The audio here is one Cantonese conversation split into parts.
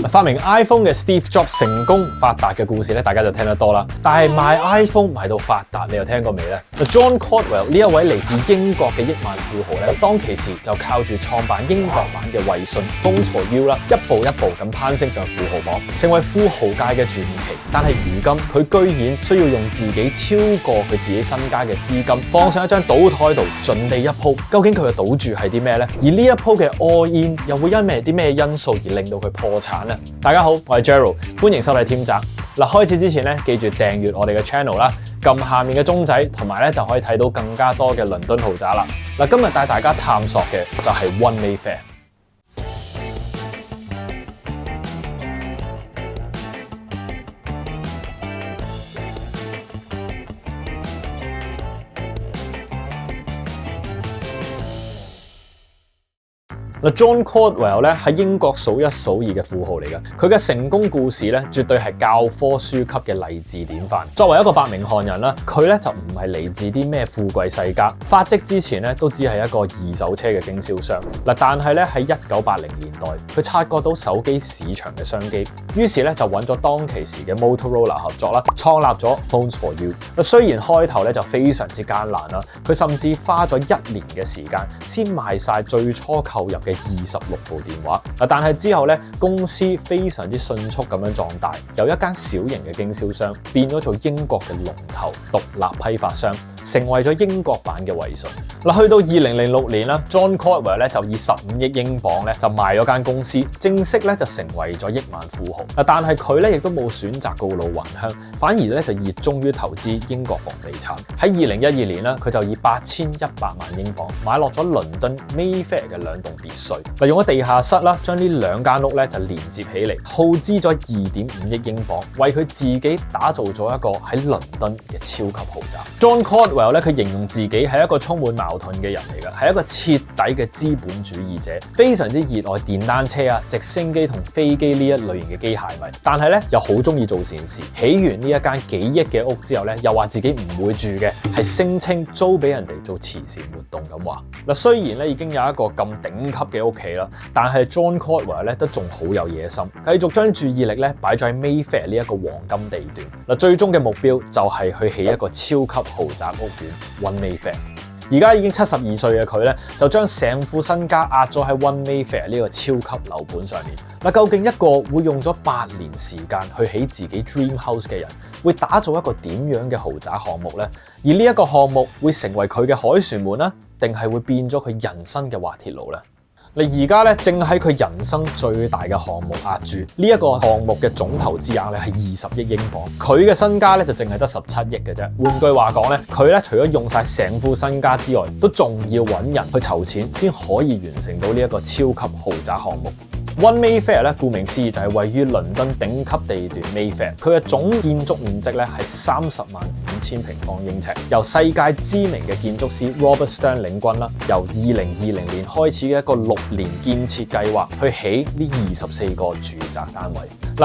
發明 iPhone 嘅 Steve Jobs 成功發達嘅故事咧，大家就聽得多啦。但係賣 iPhone 賣到發達，你又聽過未呢？ John Caldwell 呢一位嚟自英國嘅億萬富豪咧，當其時就靠住創辦英國版嘅衛訊 Phones for You 啦，一步一步咁攀升上富豪榜，成為富豪界嘅傳奇。但係如今佢居然需要用自己超過佢自己身家嘅資金，放上一張賭台度盡地一鋪。究竟佢嘅賭注係啲咩呢？而呢一鋪嘅 all in 又會因為啲咩因素而令到佢破產呢？大家好，我係 Gerald， 歡迎收睇添宅。嗱，開始之前咧，記住訂閱我哋嘅 channel 啦，撳下面嘅鐘仔，同埋咧就可以睇到更加多嘅倫敦豪宅啦。嗱，今日帶大家探索嘅就係 One Mayfair。John Caldwell 咧喺英國數一數二嘅富豪嚟嘅，佢嘅成功故事咧絕對係教科書級嘅勵志典範。作為一個伯明翰人啦，佢咧就唔係嚟自啲咩富貴世家，發跡之前咧都只係一個二手車嘅經銷商。但係咧喺1980年代，佢察覺到手機市場嘅商機，於是咧就揾咗當其時嘅 Motorola 合作啦，創立咗 Phones for You。雖然開頭咧就非常之艱難啦，佢甚至花咗1年嘅時間先賣晒最初購入嘅26部電話。但係之後咧，公司非常之迅速咁樣壯大，由一間小型嘅經銷商變咗做英國嘅龍頭獨立批發商，成為咗英國版嘅衛訊。去到2006年啦 ，John Caldwell 咧就以15億英鎊咧就賣咗間公司，正式咧就成為咗億萬富豪。但係佢咧亦都冇選擇告老還鄉，反而咧就熱衷於投資英國房地產。喺2012年啦，佢就以8100萬英鎊買落咗倫敦 Mayfair 嘅2棟別墅。用咗地下室啦，將呢兩間屋咧就連接起嚟，耗資咗2.5億英鎊，為佢自己打造咗一個喺倫敦嘅超級豪宅。John Caldwell 咧，佢形容自己係一個充滿矛盾嘅人嚟嘅，係一個徹底嘅資本主義者，非常之熱愛電單車啊、直升機同飛機呢一類型嘅機械迷，但係咧又好中意做善事。起完呢一間幾億嘅屋之後咧，又話自己唔會住嘅，係聲稱租俾人哋做慈善活動咁話。雖然咧已經有一個咁頂級嘅屋企啦，但係 John Caldwell 咧都仲好有野心，繼續將注意力咧擺咗喺 Mayfair 呢一個黃金地段。最終嘅目標就係去起一個超級豪宅屋苑 One Mayfair。而家已經72歲嘅佢咧，就將成副身家壓咗喺 One Mayfair 呢個超級樓盤上面。究竟一個會用咗8年時間去起自己 Dream House 嘅人，會打造一個點樣嘅豪宅項目呢？而呢一個項目會成為佢嘅凱旋門呢，定係會變咗佢人生嘅滑鐵盧呢？而家咧正喺佢人生最大嘅項目壓住，呢一個項目嘅總投資額咧係20億英鎊，佢嘅身家咧就淨係得17億嘅啫。換句話講咧，佢咧除咗用晒成副身家之外，都仲要揾人去籌錢，先可以完成到呢一個超級豪宅項目。One Mayfair 咧，顧名思義就係位於倫敦頂級地段 Mayfair， 佢嘅總建築面積咧係30.5萬平方英尺，由世界知名嘅建築師 Robert Stern 領軍啦，由2020年開始嘅一個6年建設計劃去起呢24個住宅單位。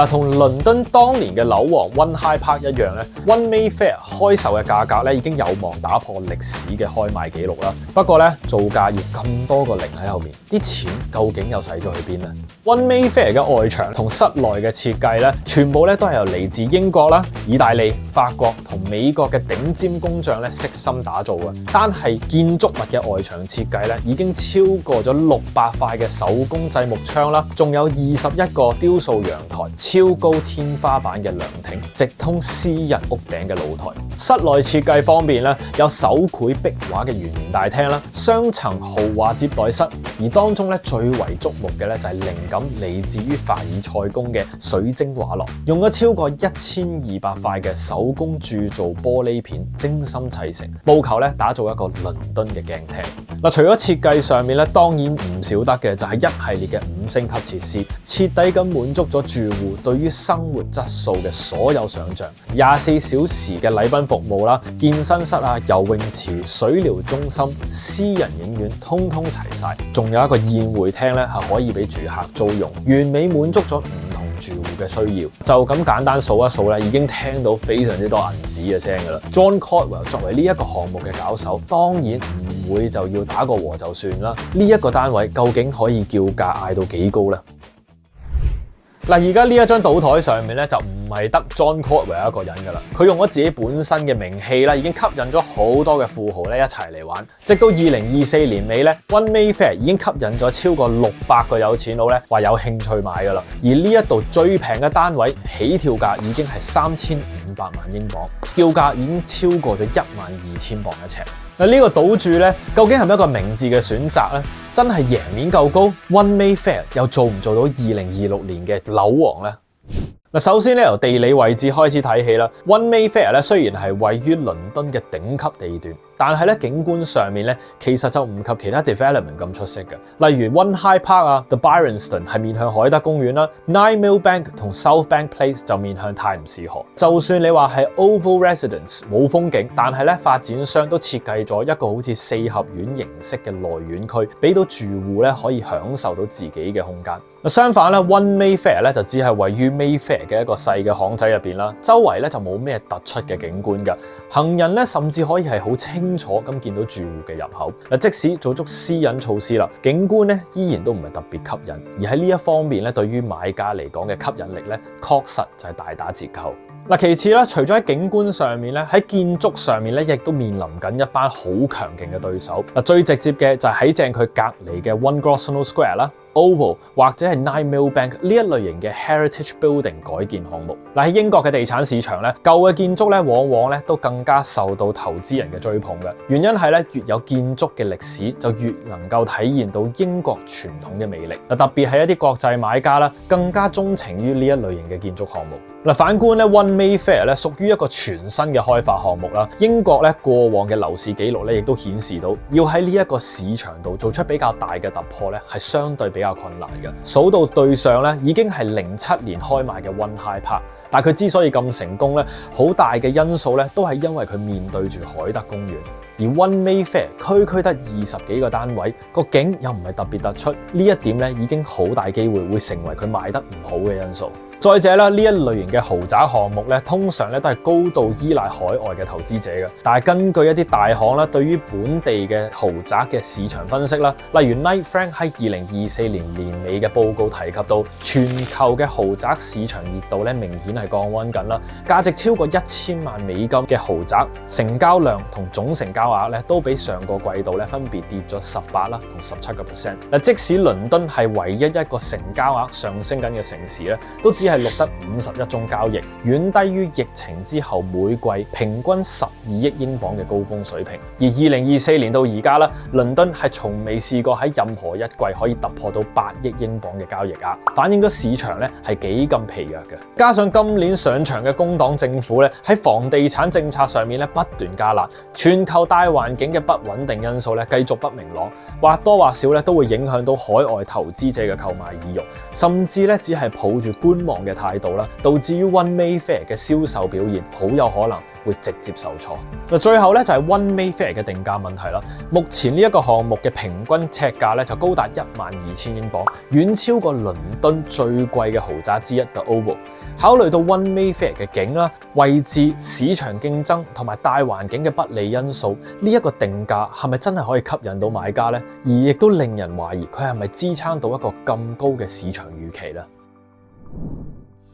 同倫敦當年嘅樓王 One Hyde Park 一樣咧 ，One Mayfair 開售嘅價格咧已經有望打破歷史嘅開賣紀錄啦。不過咧，造價要咁多個零喺後面，啲錢究竟又使咗去邊呢？ One Mayfair 嘅外牆同室內嘅設計咧，全部咧都係由嚟自英國啦、意大利、法國同美國嘅頂尖工匠咧悉心打造嘅。單係建築物嘅外牆設計咧，已經超過咗600塊嘅手工製木窗啦，仲有21個雕塑陽台、超高天花板嘅涼亭，直通私人屋頂嘅露台。室內設計方面咧，有手繪壁畫嘅圓形大廳啦，雙層豪華接待室，而當中咧最為矚目嘅咧就係靈感嚟自於凡爾賽宮嘅水晶畫廊，用咗超過1200塊嘅手工鑄造玻璃片精心砌成，務求咧打造一個倫敦嘅鏡廳。除咗設計上面咧，當然唔少得嘅就係一系列嘅5星級設施，徹底咁滿足咗住戶對於生活質素嘅所有想像。24小時嘅禮賓服務啦、健身室啊、游泳池、水療中心、私人影院，通通齊晒。仲有一個宴會廳咧，係可以俾住客租用，完美滿足咗唔同住戶嘅需要。就咁簡單數一數咧，已經聽到非常之多銀紙嘅聲㗎啦。John Caldwell 作為呢一個項目嘅搞手，當然唔會就要打個和就算啦。呢一個單位究竟可以叫價嗌到幾高呢？嗱，而家呢一張賭台上面咧就唔係得 John Courtwell 一個人㗎啦，佢用咗自己本身嘅名氣啦，已經吸引咗好多嘅富豪咧一齊嚟玩。直到2024年尾咧 ，One Mayfair 已經吸引咗超過600個有錢佬咧話有興趣買㗎啦。而呢一度最平嘅單位起跳價已經係3500萬英鎊，叫價已經超過咗12000磅一尺。嗱，呢個賭注咧，究竟係咪一個明智嘅選擇咧？真係贏面夠高 ，One Mayfair 又做唔做到2026年嘅樓王咧？嗱，首先咧由地理位置開始睇起啦 ，One Mayfair 咧雖然係位於倫敦嘅頂級地段，但係咧景觀上面咧其實就唔及其他 development 咁出色嘅。例如 One Hyde Park 啊 ，The Bryanston 係面向海德公園啦 ，Nine Millbank 同 South Bank Place 就面向泰晤士河。就算你話係 Oval Residence 冇風景，但係咧發展商都設計咗一個好似4合院形式嘅內院區，俾到住戶咧可以享受到自己嘅空間。相反咧 ，One Mayfair 咧就只係位於 Mayfair 嘅一個細嘅巷仔入邊啦，周圍咧就冇咩突出嘅景觀㗎，行人咧甚至可以係好清楚咁見到住戶嘅入口。嗱，即使做足私隱措施啦，景觀咧依然都唔係特別吸引，而喺呢一方面咧，對於買家嚟講嘅吸引力咧，確實就係大打折扣。嗱，其次啦，除咗喺景觀上面咧，喺建築上面咧，亦都面臨緊一班好強勁嘅對手。嗱，最直接嘅就係喺正佢隔離嘅 One Grosvenor Square 啦。Oval 或者係 Nine Millbank 呢一類型嘅 heritage building 改建項目。嗱，喺英國嘅地產市場咧，舊嘅建築咧往往咧都更加受到投資人嘅追捧嘅。原因係咧，越有建築嘅歷史，就越能夠體現到英國傳統嘅魅力。嗱，特別係一啲國際買家啦，更加鍾情於呢一類型嘅建築項目。嗱，反觀咧 One Mayfair 咧屬於一個全新嘅開發項目啦。英國咧過往嘅樓市記錄咧，亦都顯示到要喺呢一個市場度做出比較大嘅突破咧，係相對比較困難嘅。數到對上咧，已經係07年開賣嘅 One Hyde Park，但佢之所以咁成功咧，好大嘅因素咧，都係因為佢面對住海德公園。而 One Mayfair 區得20幾個單位，個景又唔係特別突出，呢一點咧已經好大機會會成為佢賣得唔好嘅因素。再者啦，呢一類型嘅豪宅項目咧，通常咧都係高度依賴海外嘅投資者嘅。但係根據一啲大行啦，對於本地嘅豪宅嘅市場分析啦，例如 Knight Frank 喺2024年年尾嘅報告提及到，全球嘅豪宅市場熱度咧明顯係降溫緊啦。價值超過1000萬美金嘅豪宅成交量同總成交額咧，都比上個季度咧分別跌咗18%啦同17%。嗱，即使倫敦係唯一一個成交額上升緊嘅城市咧，都只係錄得51宗交易，遠低於疫情之後每季平均12億英鎊嘅高峰水平。而2024年到而家啦，倫敦係從未試過喺任何一季可以突破到8億英鎊嘅交易額，反映咗市場咧係幾咁疲弱嘅。加上今年上場嘅工黨政府咧喺房地產政策上面咧不斷加辣，全球大環境嘅不穩定因素咧繼續不明朗，或多或少咧都會影響到海外投資者嘅購買意欲，甚至咧只係抱住觀望嘅態度啦，導致於 One Mayfair 嘅銷售表現好有可能會直接受挫。嗱，最後咧就係 One Mayfair 嘅定價問題啦。目前呢一個項目嘅平均尺價咧就高達12000英鎊，遠超過倫敦最貴嘅豪宅之一 The Oval。考慮到 One Mayfair 嘅景啦、位置、市場競爭同埋大環境嘅不利因素，呢一個定價係咪真係可以吸引到買家呢？而亦都令人懷疑佢係咪支撐到一個咁高嘅市場預期呢？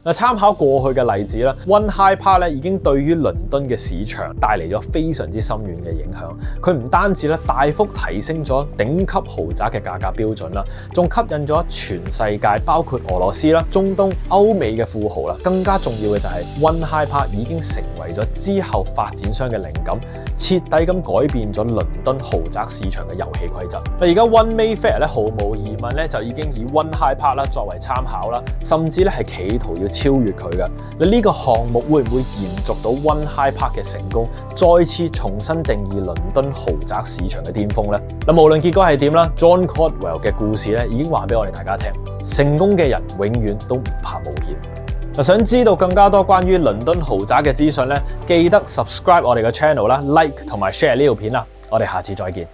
參考過去嘅例子啦 ，One Hyde Park 咧已經對於倫敦嘅市場帶嚟咗非常之深遠嘅影響。佢唔單止咧大幅提升咗頂級豪宅嘅價格標準啦，仲吸引咗全世界包括俄羅斯啦、中東、歐美嘅富豪啦。更加重要嘅就係 One Hyde Park 已經成為咗之後發展商嘅靈感，徹底咁改變咗倫敦豪宅市場嘅遊戲規則。而家 One Mayfair 咧毫無疑問咧就已經以 One Hyde Park 啦作為參考啦，甚至咧係企圖要超越佢嘅。呢個項目會唔會延續到 One Hyde Park 嘅成功，再次重新定義倫敦豪宅市場嘅巔峰呢？無論結果係點啦 ，John Courtwell 嘅故事咧已經話俾我哋大家聽，成功嘅人永遠都唔怕冒險。想知道更加多關於倫敦豪宅嘅資訊咧，記得 subscribe 我哋嘅 channel啦，like 同埋 share 呢條片啦。我哋下次再見。